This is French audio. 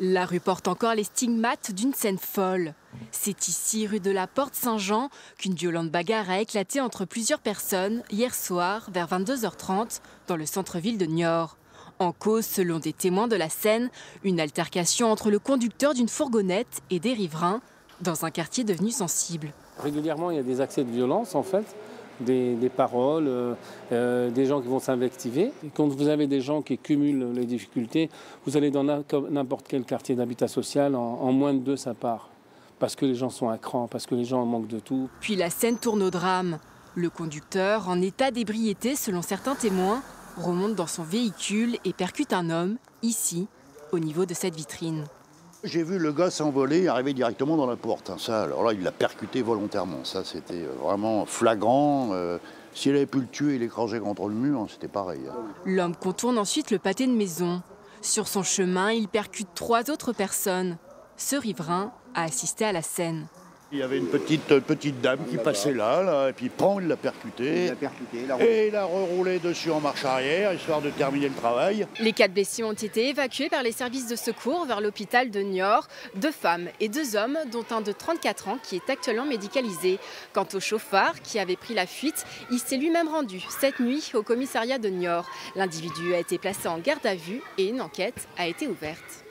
La rue porte encore les stigmates d'une scène folle. C'est ici, rue de la Porte-Saint-Jean, qu'une violente bagarre a éclaté entre plusieurs personnes hier soir vers 22h30 dans le centre-ville de Niort. En cause, selon des témoins de la scène, une altercation entre le conducteur d'une fourgonnette et des riverains dans un quartier devenu sensible. Régulièrement, il y a des accès de violence en fait. Des paroles, des gens qui vont s'invectiver. Quand vous avez des gens qui cumulent les difficultés, vous allez dans n'importe quel quartier d'habitat social, en moins de 2, ça part. Parce que les gens sont à cran, parce que les gens manquent de tout. Puis la scène tourne au drame. Le conducteur, en état d'ébriété selon certains témoins, remonte dans son véhicule et percute un homme, ici, au niveau de cette vitrine. J'ai vu le gars s'envoler et arriver directement dans la porte. Ça, alors là, il l'a percuté volontairement. Ça, c'était vraiment flagrant. S'il avait pu le tuer et l'écraser contre le mur, c'était pareil. L'homme contourne ensuite le pâté de maison. Sur son chemin, il percute 3 autres personnes. Ce riverain a assisté à la scène. Il y avait une petite dame qui passait là, et puis il l'a percuté. Et il a reroulé dessus en marche arrière, histoire de terminer le travail. Les 4 blessés ont été évacués par les services de secours vers l'hôpital de Niort. 2 femmes et 2 hommes, dont un de 34 ans qui est actuellement médicalisé. Quant au chauffard qui avait pris la fuite, il s'est lui-même rendu cette nuit au commissariat de Niort. L'individu a été placé en garde à vue et une enquête a été ouverte.